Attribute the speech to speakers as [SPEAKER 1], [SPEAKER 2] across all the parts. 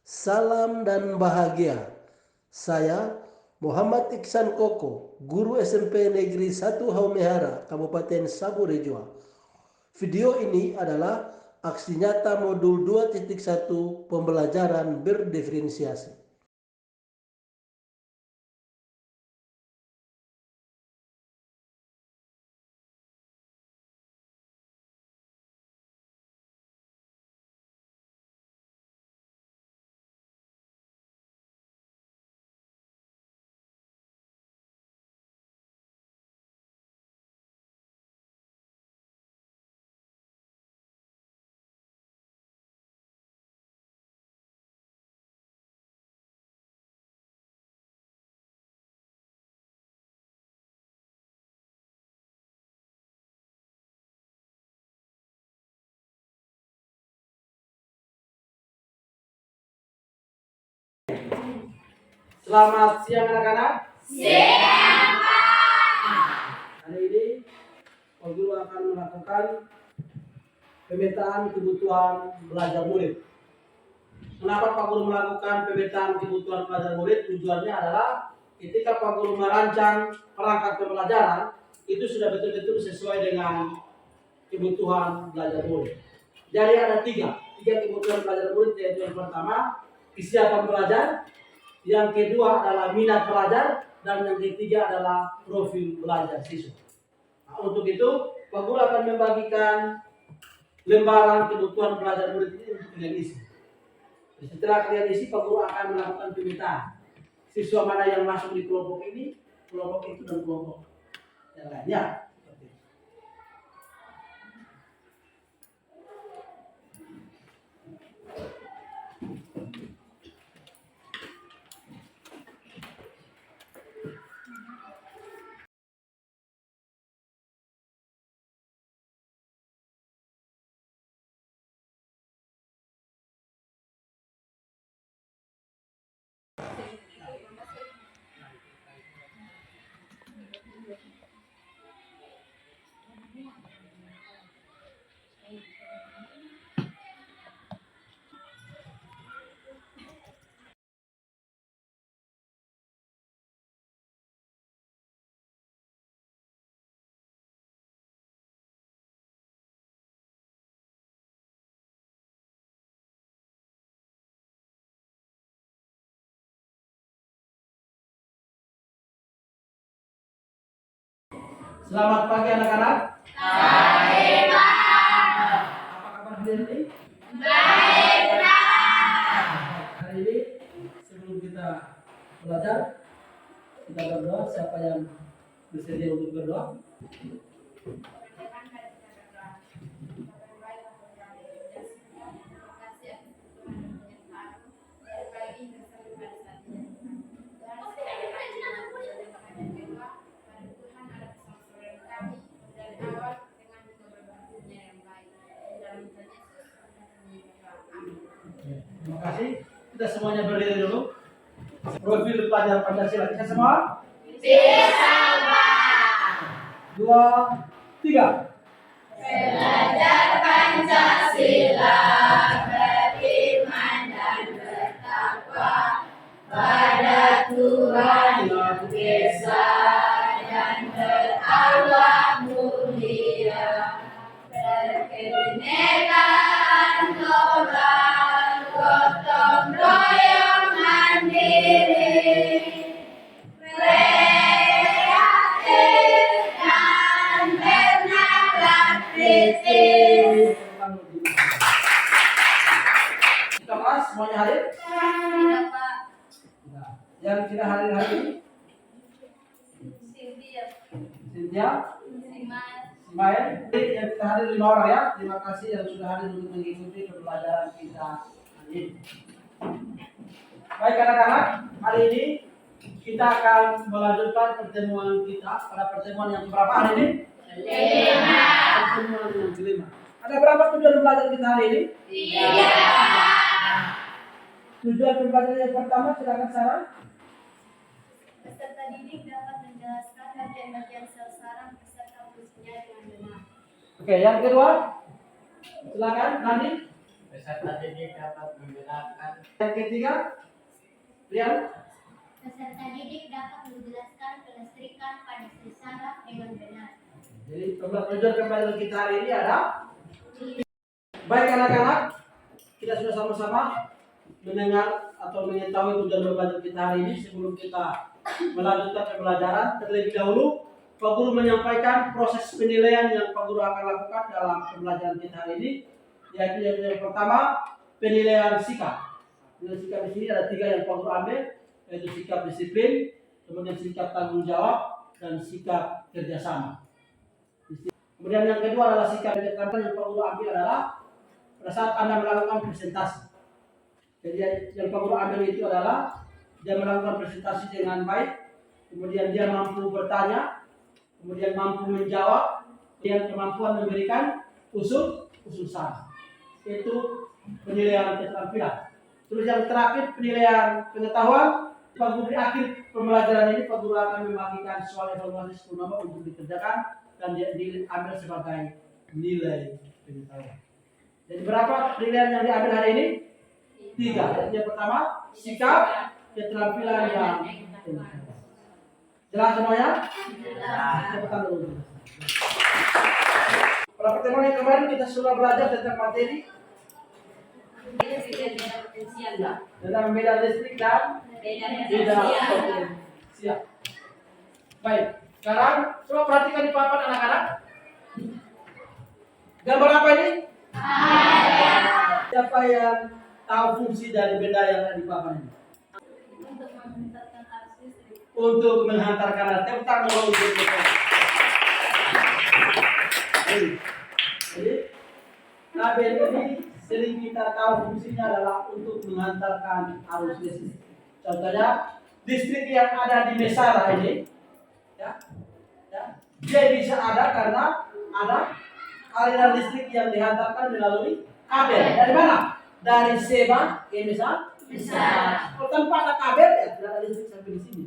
[SPEAKER 1] Salam dan bahagia. Saya Muhammad Iksan Koko, guru SMP Negeri 1 Haumehara, Kabupaten Sabu Rejua. Video ini adalah aksi nyata modul 2.1 pembelajaran berdiferensiasi.
[SPEAKER 2] Selamat siang anak-anak. Siang, Pak. Hari ini Pak Guru akan melakukan pemetaan kebutuhan belajar murid. Kenapa Pak Guru melakukan pemetaan kebutuhan belajar murid? Tujuannya adalah ketika Pak Guru merancang perangkat pembelajaran, itu sudah betul-betul sesuai dengan kebutuhan belajar murid. Jadi ada tiga kebutuhan belajar murid, yaitu yang pertama kesiapan belajar, yang kedua adalah minat belajar, dan yang ketiga adalah profil belajar siswa. Nah, untuk itu Pak Guru akan membagikan lembaran kebutuhan belajar murid ini untuk kalian isi. Setelah kalian isi, Pak Guru akan melakukan pemetaan siswa mana yang masuk di kelompok ini, kelompok itu, dan kelompok yang lainnya. Selamat pagi anak-anak. Baik, Pak. Apa kabar hari ini? Baik, Pak. Hari ini sebelum kita belajar, kita berdoa. Siapa yang bersedia untuk berdoa? Terima kasih. Kita semuanya berdiri dulu. Profil pelajar Pancasila kita semua? Bisa, Pak. 2, 3.
[SPEAKER 3] Belajar Pancasila, beriman dan bertakwa pada Tuhan Yang Esa dan berakhlak mulia, berkebinekaan moral, gotong royong mandiri, kreatif dan bernalar kritis.
[SPEAKER 2] Kita kelas semuanya hadir?
[SPEAKER 3] Tidak, Pak.
[SPEAKER 2] Nah, yang tidak hadir hari ini? Cynthia, Ismail. Yang kita hadir 5 orang ya. Terima kasih yang sudah hadir untuk mengikuti pembelajaran kita hari ini. Baik anak-anak, hari ini kita akan melanjutkan pertemuan kita pada pertemuan yang berapa hari ini?
[SPEAKER 3] 5.
[SPEAKER 2] Pertemuan yang kelima. Ada berapa tujuan belajar kita hari ini?
[SPEAKER 3] 3.
[SPEAKER 2] Tujuan pembelajaran yang pertama, silakan Sarah.
[SPEAKER 3] Peserta didik dapat menjelaskan bagian-bagian sel saraf beserta fungsinya dengan benar.
[SPEAKER 2] Oke, yang kedua, silakan Nandi.
[SPEAKER 4] Peserta didik dapat menjelaskan.
[SPEAKER 2] Yang ketiga, Rian.
[SPEAKER 3] Peserta didik dapat menjelaskan kelistrikan pada secara dengan benar.
[SPEAKER 2] Jadi tujuan pembelajaran kita hari ini ada baik anak-anak, kita sudah sama-sama mendengar atau mengetahui tujuan pembelajaran kita hari ini. Sebelum kita melanjutkan pembelajaran, terlebih dahulu Pak Guru menyampaikan proses penilaian yang Pak Guru akan lakukan dalam pembelajaran kita hari ini, yaitu yang pertama penilaian sikap. Penilaian sikap di sini ada 3 yang Pak Guru ambil, yaitu sikap disiplin, kemudian sikap tanggung jawab, dan sikap kerjasama. Kemudian yang kedua adalah sikap keterampilan yang Pak Guru ambil adalah pada saat Anda melakukan presentasi. Jadi yang Pak Guru ambil itu adalah dia melakukan presentasi dengan baik, kemudian dia mampu bertanya, kemudian mampu menjawab, kemudian kemampuan memberikan usul saran. Itu penilaian keterampilan. Terus yang terakhir penilaian pengetahuan. Pak Guru di akhir pembelajaran ini Pak Guru akan membagikan soal evaluasi 10 nomor untuk dikerjakan dan diambil sebagai nilai pengetahuan. Jadi berapa penilaian yang diambil hari ini? 3. Yang pertama sikap, keterampilan, dan pengetahuan. Jelas semuanya? Cepetan dulu. Pada pertemuan yang kemarin kita sudah belajar tentang materi tentang beda listrik dan beda potensial. Baik, sekarang coba perhatikan di papan anak-anak. Gambar apa ini? Siapa yang tahu fungsi dari benda yang ada di papan ini? Untuk menghantarkan arus. Tepuk tangan dulu untuk kita. Jadi, kabel ini sering kita tahu fungsinya adalah untuk menghantarkan arus listrik. Contohnya, listrik yang ada di Mesara ini, dia bisa ada karena ada aliran listrik yang dihantarkan melalui kabel. Dari mana? Dari Sabah ke Mesara. Kalau tanpa ada kabel, ya tidak ada listrik sampai di sini.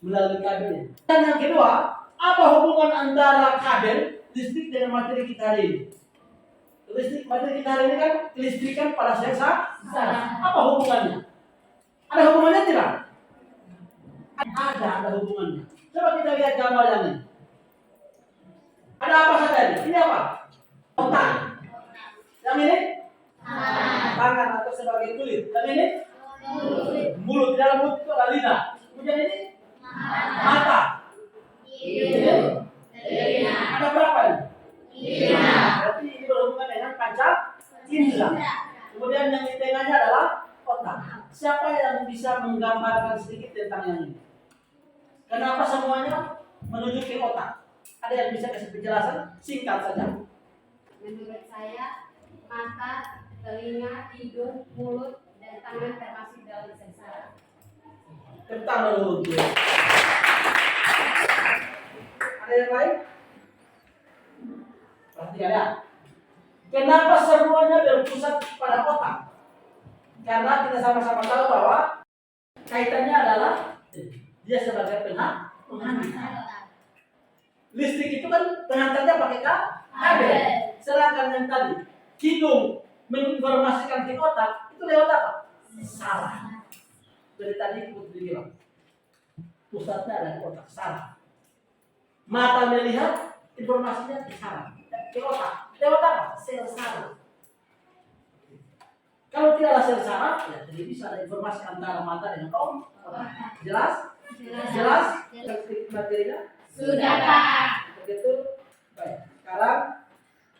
[SPEAKER 2] Melalui kabel. Dan yang kedua, apa hubungan antara kabel listrik dengan materi kita hari ini? Materi kita hari ini kan kelistrikan pada sel saraf. Apa hubungannya? Ada hubungannya tidak? Ada hubungannya. Coba kita lihat gambar yang ini. Ada apa saja ini? Ini apa? Otak. Yang ini? Tangan atau sebagai kulit. Yang ini? Mulut. Di dalam mulut itu ada lidah. Kemudian ini? Mata. Ada berapa ini? Berarti ini berhubungan dengan panca indera. Kemudian yang di tengahnya adalah otak. Siapa yang bisa menggambarkan sedikit tentang yang ini? Kenapa semuanya menuju ke otak? Ada yang bisa kasih penjelasan? Singkat saja.
[SPEAKER 5] Menurut saya, mata, telinga, hidung, mulut, dan tangan termasuk dalam sel saraf.
[SPEAKER 2] Tentang dulu. Ada yang lain? Perhatikan ya. Kenapa semuanya berpusat pada otak? Karena kita sama-sama tahu bahwa kaitannya adalah dia sebagai penghantar. Listrik itu kan penghantarnya pakai kabel. Sedangkan yang tadi hidung menginformasikan ke otak itu lewat apa? Saraf. Dari tadi Putri bilang pusatnya ada di otak, saraf. Mata melihat informasinya di saraf, ke otak. Lewat apa? Sel saraf. Kalau tidak ada sel saraf, ya tidak bisa ada informasi antara mata dengan otak. Jelas? Jelas? Materinya?
[SPEAKER 3] Sudah, Pak.
[SPEAKER 2] Begitu? Baik. Sekarang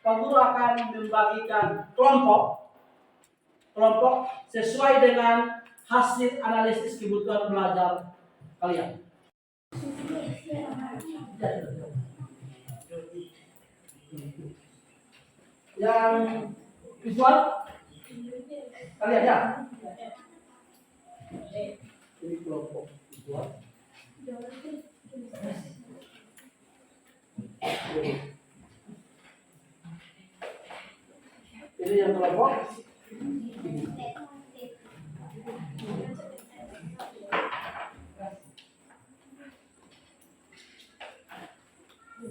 [SPEAKER 2] Pak Guru akan membagikan kelompok sesuai dengan hasil analisis kebutuhan belajar kalian. Yang visual kalian ya. Ini kelompok visual. Ini yang kelompok.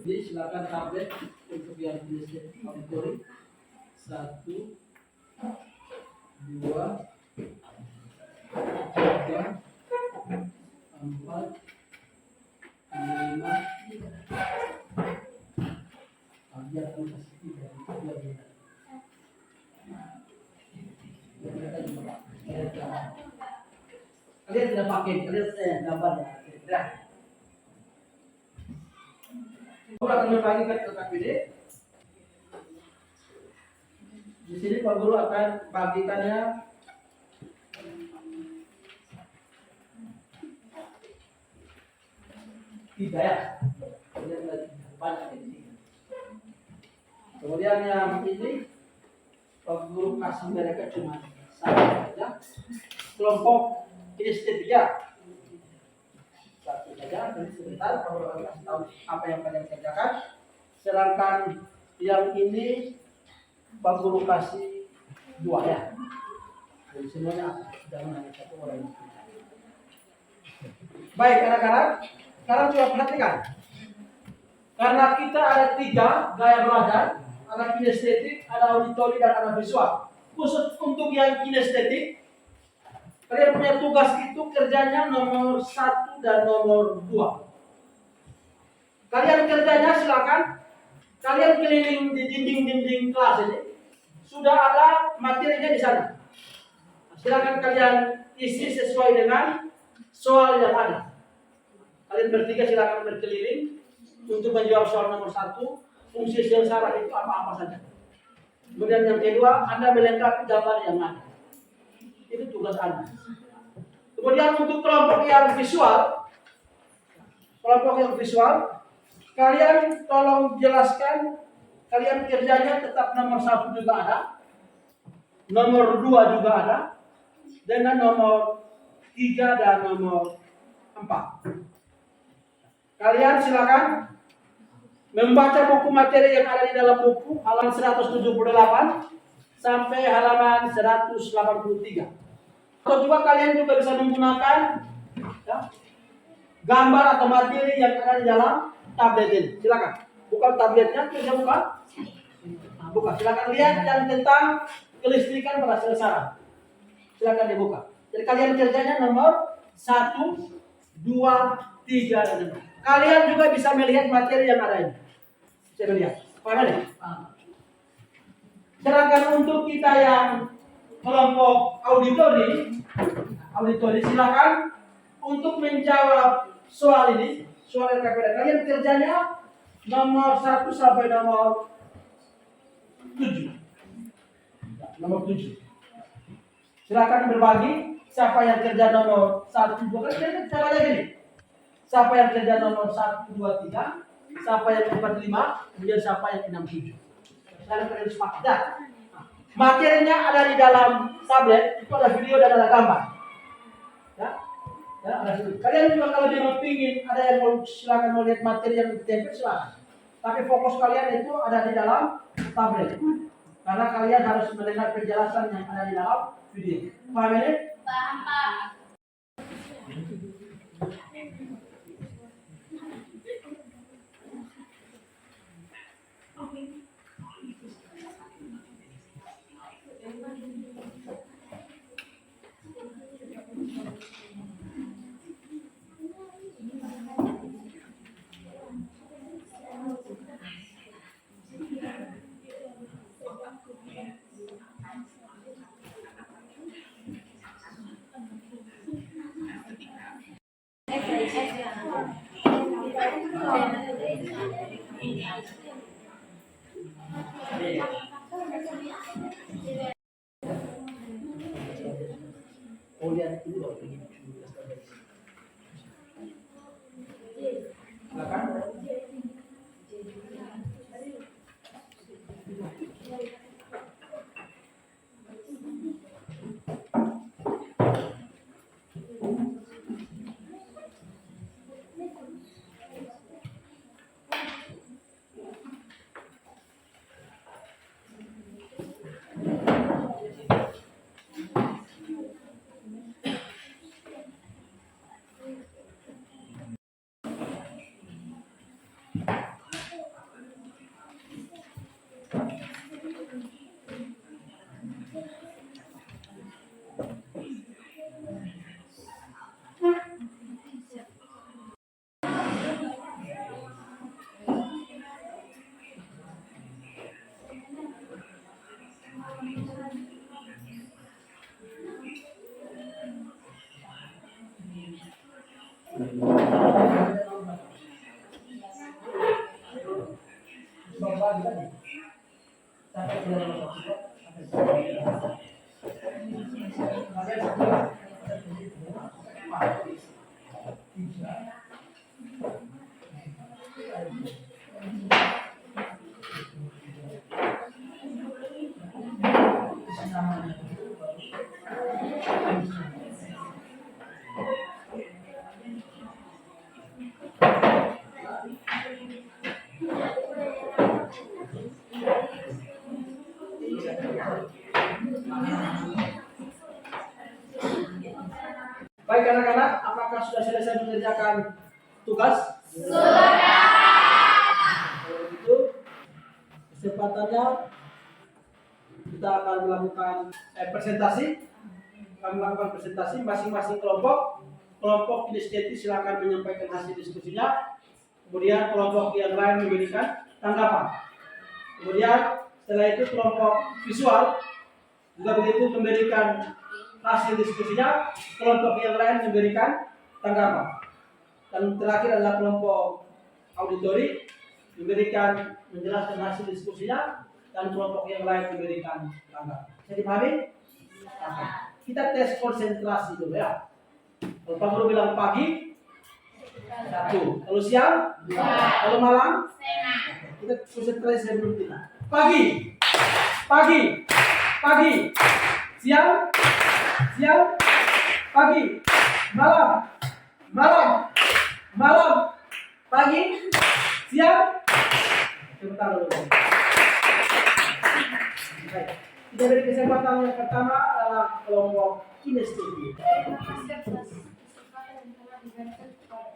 [SPEAKER 2] Jadi silakan tablet untuk yang tulis auditori 1, 2, 2, 3, 4, 5. Biar kamu kasih 3, biar benar. Kalian tidak pakai, kalian gambarnya. Tidak. Guru akan membagikan ke KPD. Di sini Pak Guru akan bagikannya tiga ya. Banyak ini. Kemudian yang ini Pak Guru kasih mereka cuma satu saja. Kelompok kinestetika. Satu saja. Nanti sebentar Pak Guru akan kasih tahu apa yang kalian kerjakan. Sedangkan yang ini Pak Guru kasih 2 ya. Jadi semuanya jangan hanya satu orang. Baik anak-anak, sekarang coba perhatikan. Karena kita ada 3 gaya belajar, ada kinestetik, ada auditori, dan ada visual. Khusus untuk yang kinestetik, kalian punya tugas itu kerjanya nomor 1 dan nomor 2. Kalian kerjanya silakan. Kalian keliling di dinding-dinding kelas ini, sudah ada materinya di sana. Silakan kalian isi sesuai dengan soal yang ada. Kalian bertiga silakan berkeliling untuk menjawab soal nomor 1. Fungsi sel saraf itu apa-apa saja. Kemudian yang kedua, Anda melengkapi gambar yang ada. Itu tugas Anda. Kemudian untuk kelompok yang visual, kalian tolong jelaskan, kalian kerjanya tetap nomor 1 juga ada, nomor 2 juga ada, dengan nomor 3 dan nomor 4. Kalian silakan membaca buku materi yang ada di dalam buku, halaman 178 sampai halaman 183. Atau juga kalian juga bisa menggunakan ya, gambar atau materi yang ada di dalam tablet ini. Silakan. Bukan tabletnya, bisa buka. Nah, buka. Silakan lihat yang tentang kelistrikan pada sel saraf. Silakan dibuka. Jadi kalian kerjanya nomor 1, 2, 3 dan 4. Kalian juga bisa melihat materi yang ada ini. Saya melihat. Paham ya? Sedangkan untuk kita yang kelompok auditori silakan untuk menjawab soal ini, soal RKPD. Kalian kerjanya nomor 1 sampai nomor 7. Nomor 7. Silakan berbagi. Siapa yang kerja nomor 1, 2, kan caranya gini. Siapa yang kerja nomor 1, 2, 3, siapa yang 4, 5, kemudian siapa yang 6, 7. Silakan kalian sepakat. Nah, materinya ada di dalam tablet, itu ada video dan ada gambar. Ya, ada video. Kalian juga kalau memang pingin ada yang mau silakan mau lihat materi yang ditempel silakan. Tapi fokus kalian itu ada di dalam tablet. Karena kalian harus mendengar penjelasan yang ada di dalam video. Paham ini?
[SPEAKER 3] Paham, Pak.
[SPEAKER 2] Oh, lihat ini baru begini. Silakan. Baik anak-anak, apakah sudah selesai mengerjakan tugas? Kalau begitu, kesempatannya kita akan melakukan presentasi. Kami melakukan presentasi masing-masing kelompok. Kelompok kinestetik silakan menyampaikan hasil diskusinya. Kemudian kelompok yang lain memberikan tanggapan. Kemudian setelah itu kelompok visual juga begitu memberikan hasil diskusinya. Kelompok yang lain memberikan tanggapan. Dan terakhir adalah kelompok auditori menjelaskan hasil diskusinya, dan kelompok yang lain memberikan tanggapan. Bisa dipahami? Kita tes konsentrasi dulu ya. Kalau Pak Guru bilang pagi, 1. Kalau siang, 2. Kalau malam, kita konsentrasi sebelum kita. Pagi, siang, pagi, malam, pagi, siang. Sebentar dulu. Baik. Kita beri kesempatan yang pertama adalah kelompok kinestetik.
[SPEAKER 5] Terima kasih atas kesempatan yang telah diberikan kepada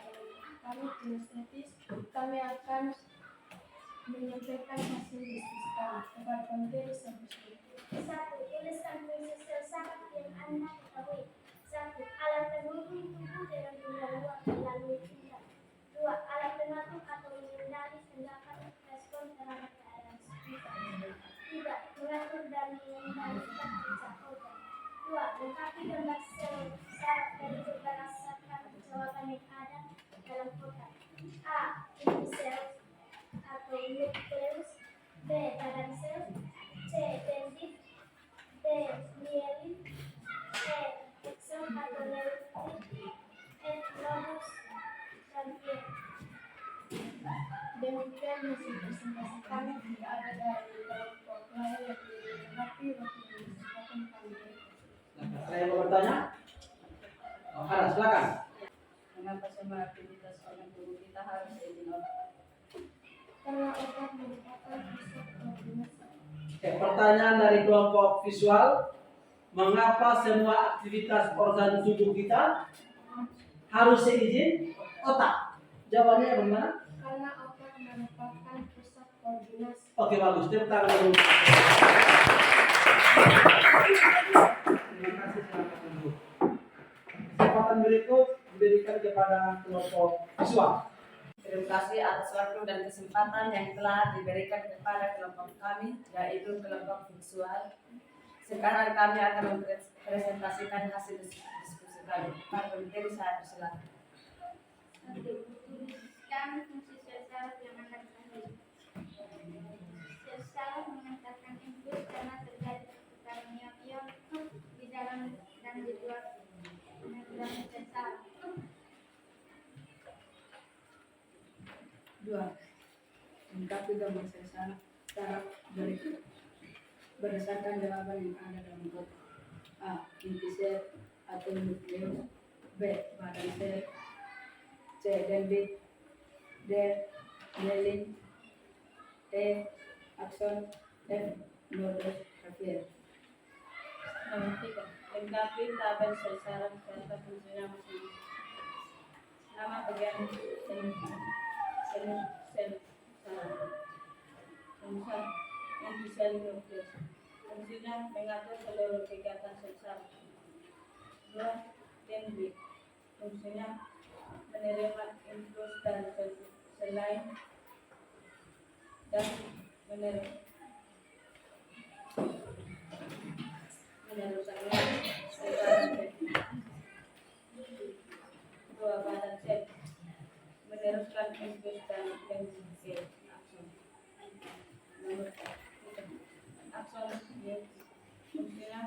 [SPEAKER 5] kami kinestetis. Kami akan menyampaikan hasil diskusi kami kepada pemateri selanjutnya.
[SPEAKER 3] 1. Tuliskan fungsi sel saraf yang Anda ketahui. 1. Alat pendukung tubuh dengan jumlah ruang melalui pinggang. 2. Alat pengatur atau mengendali tindakan respon terhadap keadaan sekitar. 3. Mengatur dan mengendalikan periksa organ. 2. Melengkapi gambar sel saraf dan juga rasakan jawaban yang ada dalam kotak. A. Inti sel atau nukleus. B. Badan sel. C. Dendrit. D. Mielin. E. Axon atau neurotik. F. Lobus. Dan Y.
[SPEAKER 5] Demikian hasil presentasi kami. Tidak ada dari kelompok lain yang dilengkapi waktu kesempatan kami.
[SPEAKER 2] Ada yang mau bertanya? Ada, silakan.
[SPEAKER 6] Mengapa semua aktivitas organ tubuh kita harus izin otak?
[SPEAKER 5] Karena otak merupakan pusat koordinasi.
[SPEAKER 2] Pertanyaan dari kelompok visual, mengapa semua aktivitas organ tubuh kita harus seizin otak? Jawabannya bagaimana?
[SPEAKER 5] Karena otak merupakan pusat koordinasi.
[SPEAKER 2] Oke, bagus. Tepuk tangan dulu. Terima kasih, silakan dulu. Kesempatan berikut diberikan kepada kelompok visual.
[SPEAKER 6] Terima kasih atas waktu dan kesempatan yang telah diberikan kepada kelompok kami, yaitu kelompok visual. Sekarang kami akan mempresentasikan hasil diskusi kami. Pak Menteri, saya persilakan.
[SPEAKER 3] 1. Tuliskan fungsi sel saraf yang Anda ketahui. Sel saraf mengantarkan impuls karena terjadi perputaran ion di dalam dan di luar membran sel saraf.
[SPEAKER 6] 2. Lengkapi gambar sel saraf berikut berdasarkan jawaban yang ada dalam kotak. A. Inti sel atau nukleus. B. Badan sel. C. Dendrit. D. Mielin. E. Axon. F. Nodus. Rafiel. Nomor 3. Lengkapi tabel sel saraf serta fungsinya masing-masing. Nama bagian sel saraf. Misal, inti sel nukleus. Fungsinya mengatur seluruh kegiatan sel saraf. 2. Dendrit. Fungsinya menerima impuls dari sel lain dan meneruskannya secara spesifik. 2. Badan sel meneruskan impuls dari ke akson. Nomor 3. Akson fungsinya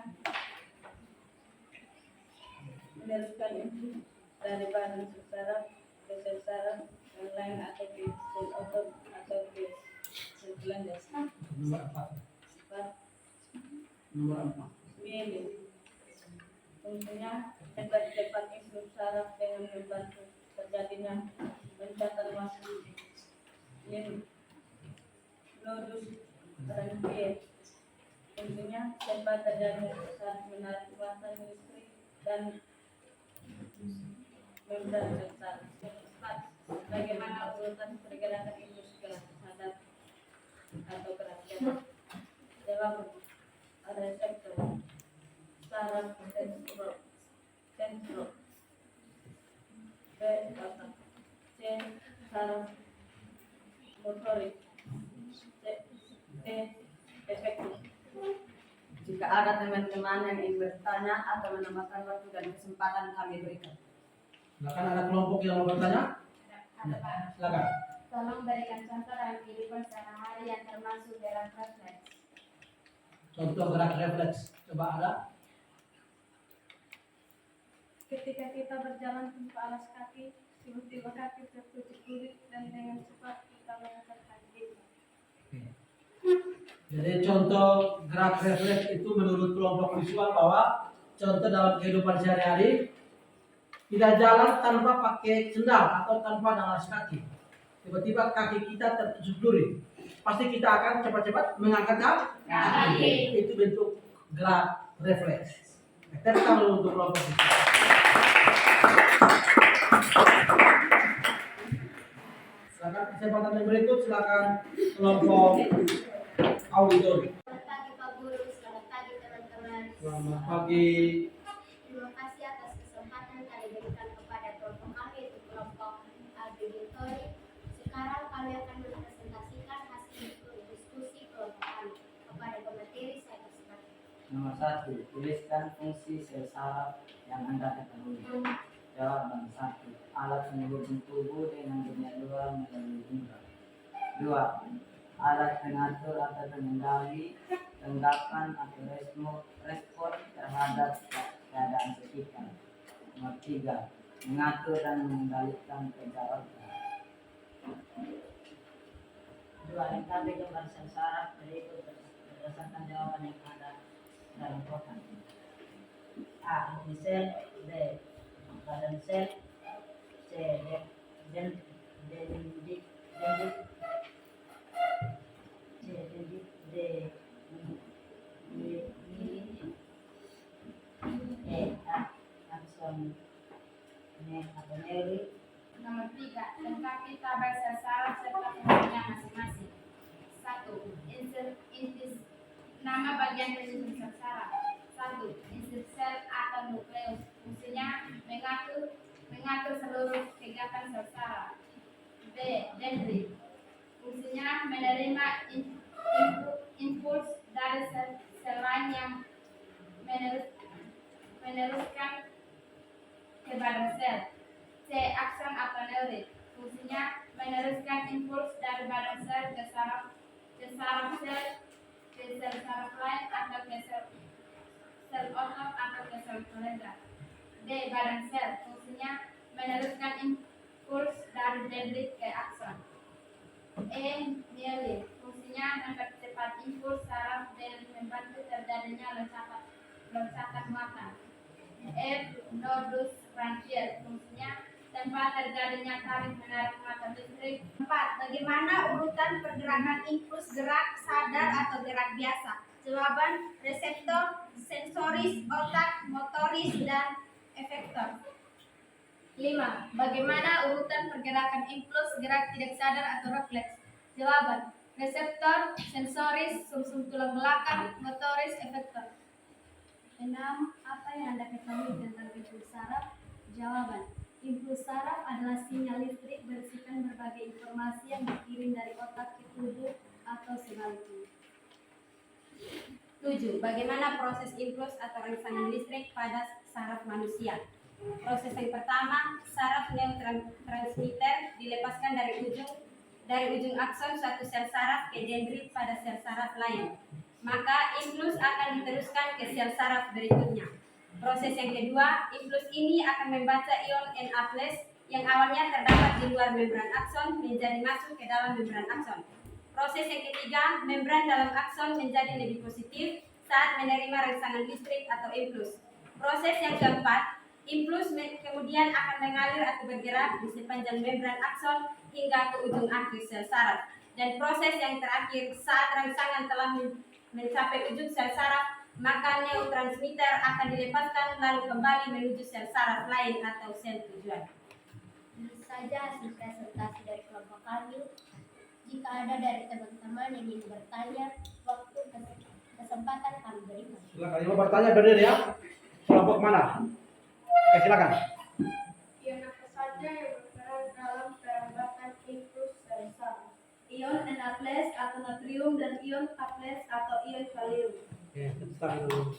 [SPEAKER 6] meneruskan impuls dari badan sel saraf ke sel saraf yang lain atau ke sel otot atau ke sel gland dasar.
[SPEAKER 2] Nomor 4.
[SPEAKER 6] Sifat
[SPEAKER 2] Nomor 4.
[SPEAKER 6] mielin. Fungsinya cepat-cepat impuls saraf dengan membantu terjadinya loncatan waktu nodus rangkaian. Fungsinya cepat terjadinya saat menarik muatan listrik dan membran sel saraf. Empat, bagaimana urutan pergerakan impuls gerak sadar atau gerak cepat? Jawab, reseptor saraf sentral B, otak C, saraf motorik D, efektif. Jika ada teman-teman yang ingin bertanya atau menambahkan waktu dan kesempatan kami berikan.
[SPEAKER 2] Silakan, ada kelompok yang mau bertanya?
[SPEAKER 5] Ada Pak.
[SPEAKER 2] Silakan.
[SPEAKER 5] Tolong berikan contoh dalam kehidupan sehari-hari yang termasuk gerak refleks.
[SPEAKER 2] Contoh gerak refleks. Coba ada.
[SPEAKER 5] Ketika kita berjalan tanpa alas kaki, tiba-tiba kaki tertutup kulit dan dengan cepat kita mengangkat kaki kita.
[SPEAKER 2] Jadi contoh gerak refleks itu menurut kelompok visual bahwa contoh dalam kehidupan sehari-hari tidak jalan tanpa pakai sendal atau tanpa alas kaki. Tiba-tiba kaki kita tertusuk duri. Pasti kita akan cepat-cepat mengangkat kaki. Itu bentuk gerak refleks. Tepuk tangan untuk kelompok visual. Silakan kesempatan yang berikut, silakan kelompok auditori.
[SPEAKER 3] Selamat pagi Pak Guru, selamat pagi teman-teman.
[SPEAKER 2] Selamat pagi.
[SPEAKER 3] Terima kasih atas kesempatan yang diberikan kepada kelompok kami, yaitu kelompok auditori. Sekarang kami akan mempresentasikan hasil diskusi kelompok kami. Kepada pemateri saya persilakan.
[SPEAKER 4] Nomor 1. Tuliskan fungsi sel saraf yang Anda ketahui. Jawaban 1. Alat penghubung tubuh dengan dunia luar melalui indera. 2. Alat pengatur atau pengendali tanggapan atau respon terhadap keadaan sekitar. Nomor 3. Mengatur dan mengendalikan kerja otak. 2. Lengkapi gambar sel saraf berikut berdasarkan jawaban yang ada dalam kotak. A. Inti sel. B. Badan sel. C. Dendrit. D. E. Akson atau neri.
[SPEAKER 5] Nomor 3. Lengkapi tabel sel saraf serta fungsinya masing-masing. 1. Nama bagian penyusun sel saraf. 1. Inti sel atau nukleus. Fungsinya mengatur seluruh kegiatan sel saraf. B. Dendrit. Fungsinya menerima impuls dari sel lain yang meneruskan ke badan sel. C. Akson atau neurit. Fungsinya meneruskan impuls dari badan sel ke saraf sel, ke sel saraf lain atau ke sel otot atau ke sel kolega. D. Badan sel. Fungsinya meneruskan impuls dari dendrit ke akson. E. Mielin. Fungsinya mempercepat impuls saraf dan membantu terjadinya loncatan muatan. F. Nodus rangkaian. Fungsinya tempat terjadinya tarik menarik muatan listrik.
[SPEAKER 3] 4. Bagaimana urutan pergerakan impuls gerak sadar atau gerak biasa? Jawaban reseptor, sensoris, otak, motoris, dan efektor.
[SPEAKER 5] 5. Bagaimana urutan pergerakan impuls gerak tidak sadar atau refleks? Jawaban: reseptor, sensoris, sumsum tulang belakang, motoris, efektor.
[SPEAKER 3] 6. Apa yang Anda ketahui tentang impuls saraf? Jawaban: impuls saraf adalah sinyal listrik berisikan berbagai informasi yang dikirim dari otak ke tubuh atau sebaliknya.
[SPEAKER 7] 7. Bagaimana proses impuls atau rangsangan listrik pada saraf manusia? Proses yang pertama, saraf neurotransmitter dilepaskan dari ujung akson suatu sel saraf ke dendrit pada sel saraf lain. Maka impuls akan diteruskan ke sel saraf berikutnya. Proses yang kedua, influx ini akan membaca ion Na+ yang awalnya terdapat di luar membran akson menjadi masuk ke dalam membran akson. Proses yang ketiga, membran dalam akson menjadi lebih positif saat menerima rangsangan listrik atau influx. Proses yang keempat, influx kemudian akan mengalir atau bergerak di sepanjang membran akson hingga ke ujung akhir sel saraf. Dan proses yang terakhir, saat rangsangan telah mencapai ujung sel saraf, maka neurotransmitter akan dilepaskan lalu kembali menuju sel saraf lain atau sel tujuan.
[SPEAKER 3] Ini saja hasil presentasi dari kelompok kami. Jika ada dari teman-teman yang ingin bertanya, waktu kesempatan kami berikan.
[SPEAKER 2] Silakan, yang mau bertanya berdiri ya. Kelompok mana? Oke, silakan.
[SPEAKER 5] Ion apa saja yang berperan dalam perambatan influx sel saraf?
[SPEAKER 7] Ion Na+ atau natrium dan ion K+ atau ion kalium.
[SPEAKER 2] Oke, kita dulu.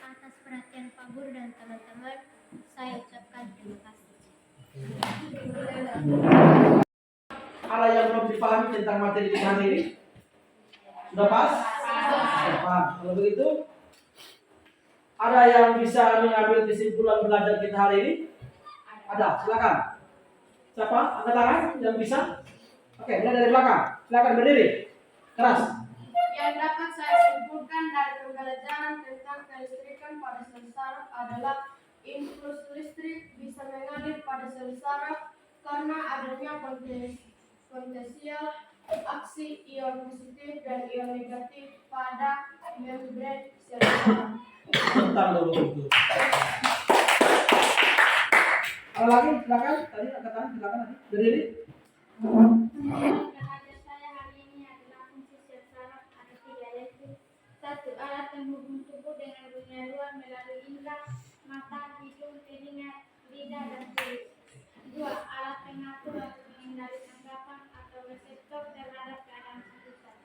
[SPEAKER 3] Atas perhatian Pak Guru dan teman-teman, saya ucapkan terima kasih.
[SPEAKER 2] Ada yang belum dipahami tentang materi kita hari ini? Sudah pas? Sudah paham. Kalau begitu, ada yang bisa mengambil kesimpulan belajar kita hari ini? Ada, silakan. Siapa? Angkat tangan yang bisa? Oke, mulai dari belakang. Silakan berdiri. Keras.
[SPEAKER 5] Yang dapat saya simpulkan dari pembelajaran tentang kelistrikan pada sel saraf adalah influx listrik bisa mengalir pada sel saraf karena adanya potensial aksi ion positif dan ion negatif pada membran sel saraf.
[SPEAKER 2] Tentang dulu itu. Ada lagi? Silakan. Tadi angkat tangan. Silakan. Berdiri.
[SPEAKER 5] Yang belajar saya hari ini adalah fungsi sel saraf ada 3 yaitu 1. Alat penghubung tubuh dengan dunia luar melalui indera, mata, hidung, telinga, lidah, dan kulit. 2. Alat pengatur atau pengendali tanggapan atau reseptor terhadap keadaan sekitar.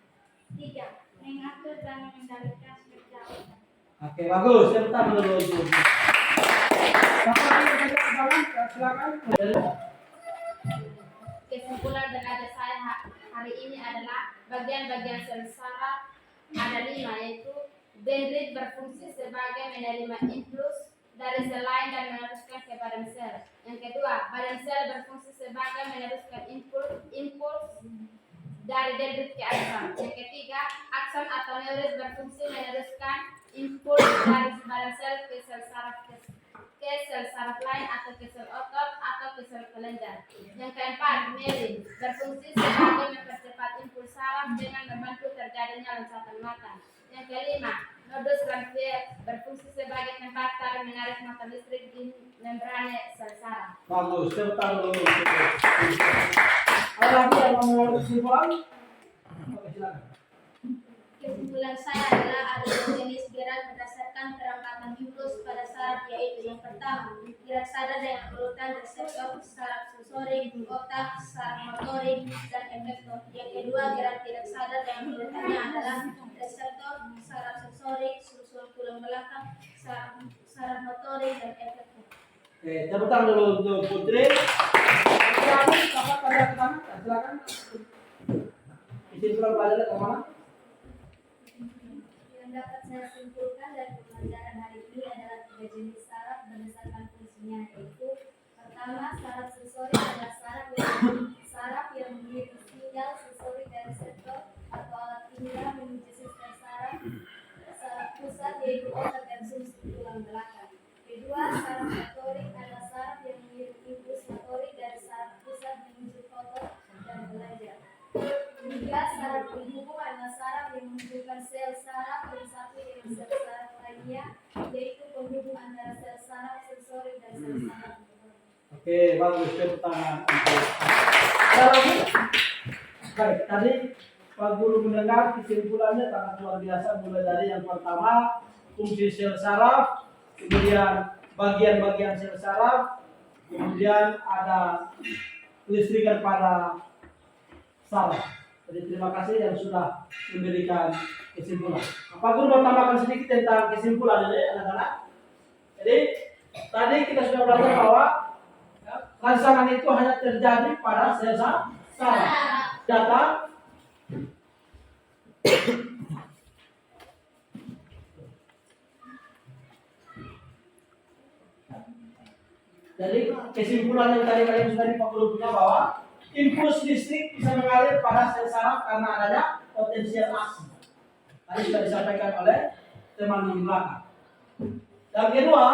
[SPEAKER 5] 3. Mengatur dan mengendalikan kerja otak.
[SPEAKER 2] Oke, bagus. Yang pertama dulu itu. Siapa lagi yang ada tangan? Silakan.
[SPEAKER 5] Kesimpulan belajar saya hari ini adalah bagian-bagian sel saraf ada 5 yaitu dendrit berfungsi sebagai menerima influx dari sel lain dan meneruskan ke badan sel. Yang kedua, badan sel berfungsi sebagai meneruskan impuls dari dendrit ke akson. Yang ketiga, akson atau neuron berfungsi meneruskan impuls dari badan sel ke sel saraf lain atau ke sel otot atau ke sel kelenjar. Yang keempat, mielin berfungsi sebagai mempercepat impuls saraf dengan membantu terjadinya loncatan mata. Yang kelima, nodus transfer berfungsi sebagai tempat tarik menarik mata listrik di membrane sel saraf.
[SPEAKER 2] Bagus. Yang pertama dulu. Ada lagi yang mau mengambil kesimpulan? Oke, silakan.
[SPEAKER 3] Kesimpulan saya adalah ada 2 jenis gerak berdasarkan perambatan influx pada saraf, yaitu yang pertama, gerak sadar dengan urutan reseptor, saraf sensorik, otak, saraf motorik, dan efektor. Yang kedua, gerak tidak sadar dengan urutannya adalah reseptor, saraf sensorik, susunan tulang belakang, saraf motorik, dan efektor.
[SPEAKER 2] Oke, tepuk tangan dulu untuk Putri. Silakan, siapa pada tangan? Silakan. Kesimpulan belajar ke mana?
[SPEAKER 3] Yang dapat saya simpulkan dari pembelajaran hari ini adalah 3 jenis saraf berdasarkan fungsinya, yaitu pertama, saraf sensorik adalah saraf yang memiliki sinyal sensorik dari reseptor atau alat indera menuju sistem saraf pusat, yaitu otak dan sumsum tulang belakang. Kedua, saraf motorik adalah saraf yang mengirim impuls motorik dari saraf pusat menuju otot dan kelenjar. Tiga, saraf penghubung adalah saraf yang menghubungkan sel saraf yang satu dengan sel saraf lainnya, yaitu penghubung antara sel saraf sensorik dan sel saraf motorik.
[SPEAKER 2] Oke, bagus. Tepuk tangan. Ada lagi? Baik, tadi Pak Guru mendengar kesimpulannya sangat luar biasa, mulai dari yang pertama fungsi sel saraf, kemudian bagian-bagian sel saraf, kemudian ada kelistrikan pada saraf. Jadi terima kasih yang sudah memberikan kesimpulan. Pak Guru mau tambahkan sedikit tentang kesimpulan ini, anak-anak. Jadi tadi kita sudah belajar bahwa rangsangan itu hanya terjadi pada sel saraf. Data Jadi kesimpulan yang tadi kalian sudah di Pak Guru punya bahwa impuls listrik bisa mengalir pada sel saraf karena adanya potensial aksi. Tadi sudah disampaikan oleh teman di belakang. Yang kedua,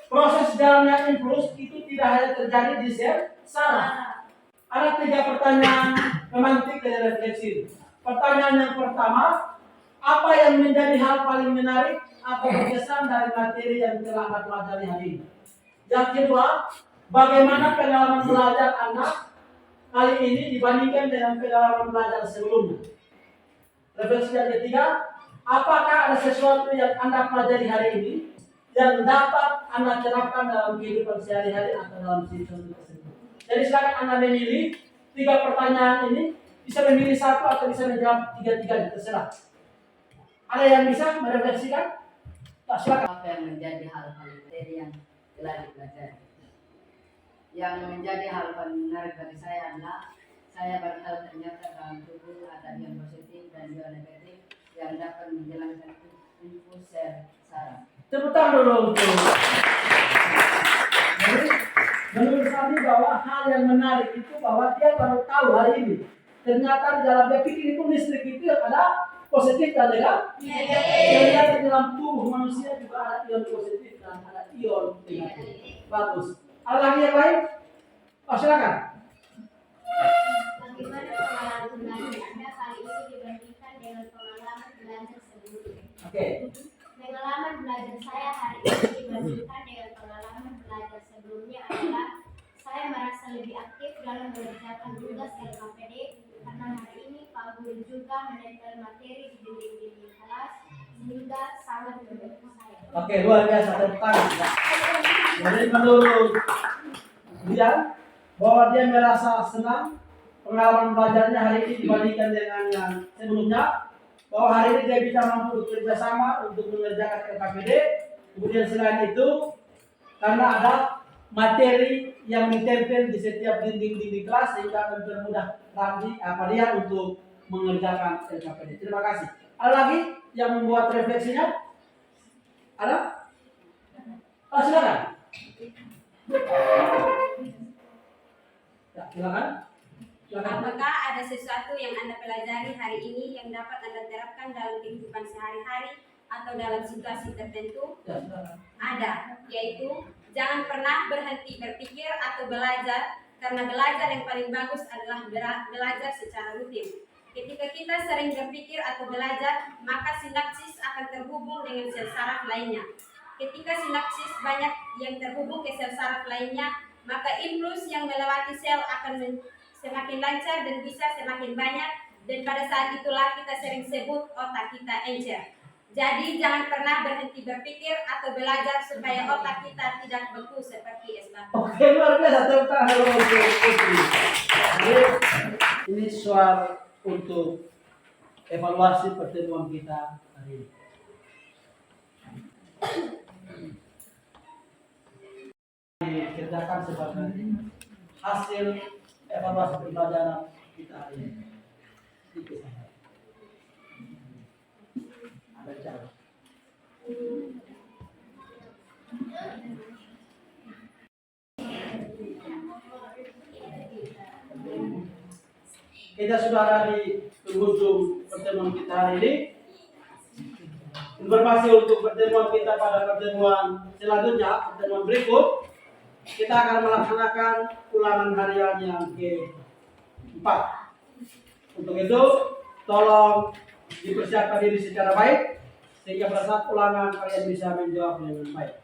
[SPEAKER 2] proses jalannya impuls itu tidak hanya terjadi di sel saraf. Ada 3 pertanyaan memantik dari refleksi. Pertanyaan yang pertama, apa yang menjadi hal paling menarik atau berkesan dari materi yang telah Anda pelajari hari ini? Yang kedua, bagaimana pengalaman belajar Anda kali ini dibandingkan dengan pengalaman belajar sebelumnya? Refleksi yang ketiga, apakah ada sesuatu yang Anda pelajari hari ini yang dapat Anda terapkan dalam kehidupan sehari-hari atau dalam situasi tersebut? Jadi silakan Anda memilih 3 pertanyaan ini, bisa memilih satu atau bisa menjawab 3-3, terserah. Ada yang bisa merefleksikan? Pak, silakan.
[SPEAKER 4] Apa yang menjadi hal paling materi yang telah dipelajari? Yang menjadi hal paling menarik bagi saya adalah saya baru tahu ternyata dalam tubuh ada ion positif dan ion negatif yang dapat menjalankan impuls sel saraf.
[SPEAKER 2] Tepuk tangan dulu untuk. Jadi, menurut Sandi bahwa hal yang menarik itu bahwa dia baru tahu hari ini. Ternyata di dalam dia pikir itu listrik itu ada positif dan negatif. Ternyata di dalam tubuh manusia juga ada ion positif dan ada ion negatif. Bagus. Ada lagi yang lain? Oh, silakan.
[SPEAKER 3] Bagaimana pengalaman belajar Anda kali ini dibandingkan dengan pengalaman belajar sebelumnya?
[SPEAKER 2] Oke.
[SPEAKER 3] Pengalaman belajar saya hari ini dibandingkan dengan pengalaman belajar sebelumnya adalah saya merasa lebih aktif dalam mengerjakan tugas LKPD karena hari ini Pak Guru juga menempel materi di dinding-dinding kelas sehingga sangat membantu saya.
[SPEAKER 2] Oke, luar biasa. Tepuk tangan. Jadi menurut dia bahwa dia merasa senang pengalaman belajarnya hari ini dibandingkan dengan yang sebelumnya, bahwa hari ini dia bisa mampu bekerja sama untuk mengerjakan LKPD. Kemudian selain itu, karena ada materi yang ditempel di setiap dinding-dinding kelas sehingga mempermudah dia untuk mengerjakan LKPD. Terima kasih. Ada lagi yang membuat refleksinya? Ada? Oh, silakan. Ya, silakan.
[SPEAKER 7] Apakah ada sesuatu yang Anda pelajari hari ini yang dapat Anda terapkan dalam kehidupan sehari-hari atau dalam situasi tertentu?
[SPEAKER 2] Ya, silakan.
[SPEAKER 7] Ada, yaitu jangan pernah berhenti berpikir atau belajar, karena belajar yang paling bagus adalah belajar secara rutin. Ketika kita sering berpikir atau belajar, maka sinapsis akan terhubung dengan sel saraf lainnya. Ketika sinapsis banyak yang terhubung ke sel saraf lainnya, maka impuls yang melewati sel akan semakin lancar dan bisa semakin banyak, dan pada saat itulah kita sering sebut otak kita encer. Jadi jangan pernah berhenti berpikir atau belajar supaya otak kita tidak beku seperti es batu.
[SPEAKER 2] Oke, luar biasa. Tepuk tangan dulu untuk Putri. Jadi, ini soal untuk evaluasi pertemuan kita hari ini. Dikerjakan sebagai hasil evaluasi pembelajaran kita hari ini. Sedikit saja. Ada cara. Kita sudah ada di penghujung pertemuan kita hari ini. Informasi untuk pertemuan kita pada pertemuan selanjutnya, pertemuan berikut, kita akan melaksanakan ulangan harian yang ke-4. Untuk itu, tolong dipersiapkan diri secara baik sehingga pada saat ulangan kalian bisa menjawab dengan baik.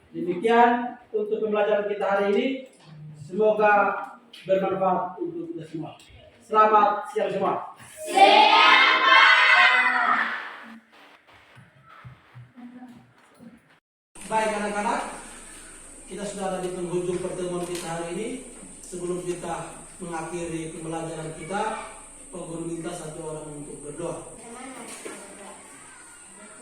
[SPEAKER 2] Demikian untuk pembelajaran kita hari ini. Semoga bermanfaat untuk kita semua. Selamat siang semua. Baik anak-anak, kita sudah ada di penghujung pertemuan kita hari ini. Sebelum kita mengakhiri pembelajaran kita, Pak Guru minta satu orang untuk berdoa.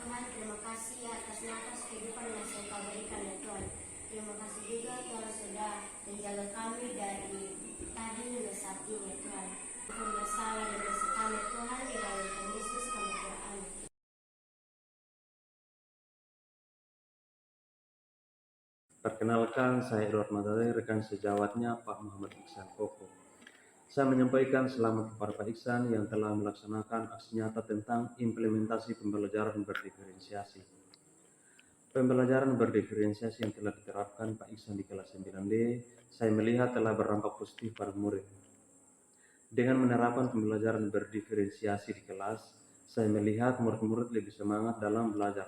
[SPEAKER 3] Tuhan, terima kasih atas nafas kehidupan yang Engkau berikan ya Tuhan. Terima kasih juga Tuhan sudah menjaga kami dari tadi hingga saat ini ya Tuhan. Tuhan bersalah dan dosa kami Tuhan, di dalam Tuhan Yesus kami berdoa.
[SPEAKER 8] Perkenalkan, saya Edward Matadei, rekan sejawatnya Pak Muhammad Iksan Koko. Saya menyampaikan selamat kepada Pak Iksan yang telah melaksanakan aksi nyata tentang implementasi pembelajaran berdiferensiasi. Pembelajaran berdiferensiasi yang telah diterapkan Pak Iksan di kelas 9D, saya melihat telah berdampak positif pada murid. Dengan menerapkan pembelajaran berdiferensiasi di kelas, saya melihat murid-murid lebih semangat dalam belajar,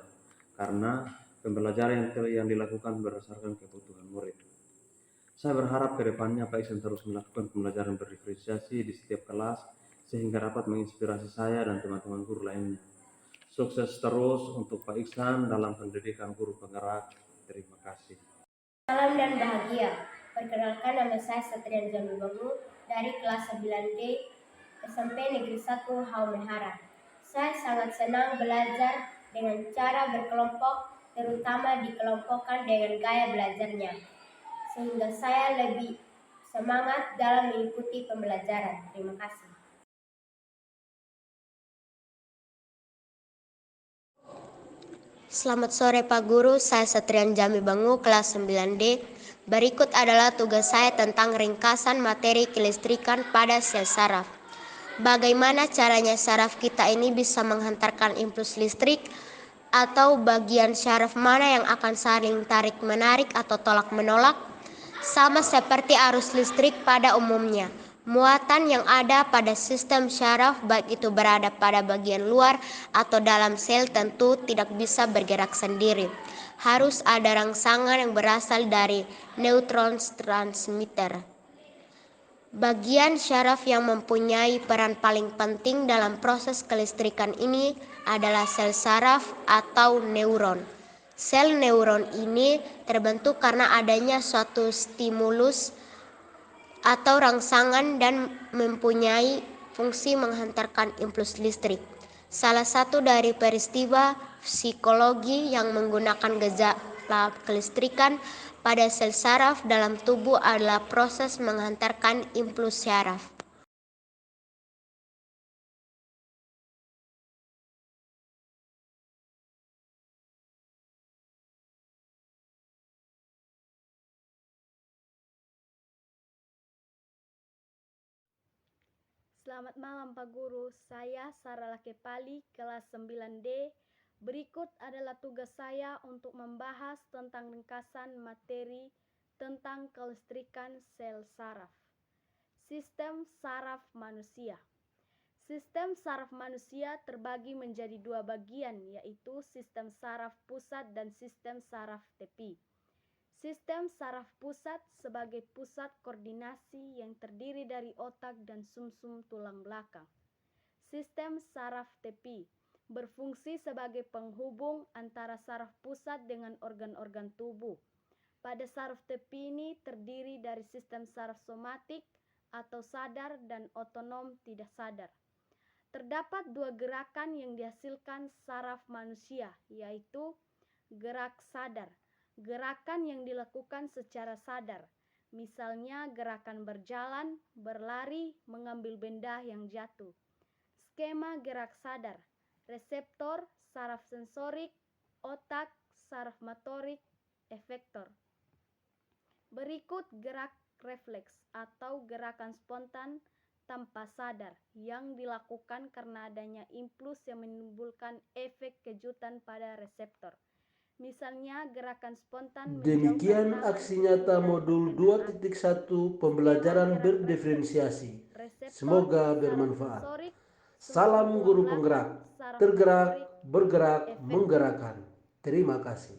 [SPEAKER 8] karena pembelajaran yang dilakukan berdasarkan kebutuhan murid. Saya berharap ke depannya Pak Iksan terus melakukan pembelajaran berdiferensiasi di setiap kelas, sehingga dapat menginspirasi saya dan teman-teman guru lainnya. Sukses terus untuk Pak Iksan dalam pendidikan guru penggerak. Terima kasih.
[SPEAKER 3] Salam dan bahagia. Perkenalkan, nama saya Satrian Jamil Bangu dari kelas 9D SMP Negeri 1 Haumehara. Saya sangat senang belajar dengan cara berkelompok, terutama dikelompokkan dengan gaya belajarnya, sehingga saya lebih semangat dalam mengikuti pembelajaran. Terima kasih.
[SPEAKER 9] Selamat sore Pak Guru, saya Satrian Jamil Bangu, kelas 9D. Berikut adalah tugas saya tentang ringkasan materi kelistrikan pada sel saraf. Bagaimana caranya saraf kita ini bisa menghantarkan impuls listrik, atau bagian syaraf mana yang akan saling tarik-menarik atau tolak-menolak? Sama seperti arus listrik pada umumnya, muatan yang ada pada sistem syaraf, baik itu berada pada bagian luar atau dalam sel, tentu tidak bisa bergerak sendiri. Harus ada rangsangan yang berasal dari neurotransmitter. Bagian syaraf yang mempunyai peran paling penting dalam proses kelistrikan ini adalah sel saraf atau neuron. Sel neuron ini terbentuk karena adanya suatu stimulus atau rangsangan dan mempunyai fungsi menghantarkan impuls listrik. Salah satu dari peristiwa psikologi yang menggunakan gejala kelistrikan pada sel saraf dalam tubuh adalah proses menghantarkan impuls syaraf.
[SPEAKER 10] Selamat malam Pak Guru, saya Sarah Kepali, kelas 9D. Berikut adalah tugas saya untuk membahas tentang ringkasan materi tentang kelistrikan sel saraf. Sistem saraf manusia. Sistem saraf manusia terbagi menjadi dua bagian, yaitu sistem saraf pusat dan sistem saraf tepi. Sistem saraf pusat sebagai pusat koordinasi yang terdiri dari otak dan sumsum tulang belakang. Sistem saraf tepi berfungsi sebagai penghubung antara saraf pusat dengan organ-organ tubuh. Pada saraf tepi ini terdiri dari sistem saraf somatik atau sadar dan otonom tidak sadar. Terdapat dua gerakan yang dihasilkan saraf manusia, yaitu gerak sadar, gerakan yang dilakukan secara sadar, misalnya gerakan berjalan, berlari, mengambil benda yang jatuh. Skema gerak sadar, reseptor, saraf sensorik, otak, saraf motorik, efektor. Berikut gerak refleks atau gerakan spontan tanpa sadar yang dilakukan karena adanya impuls yang menimbulkan efek kejutan pada reseptor. Misalnya gerakan spontan.
[SPEAKER 1] Demikian aksi nyata modul 2.1 pembelajaran berdiferensiasi. Semoga bermanfaat. Salam guru penggerak, tergerak, bergerak, menggerakkan. Terima kasih.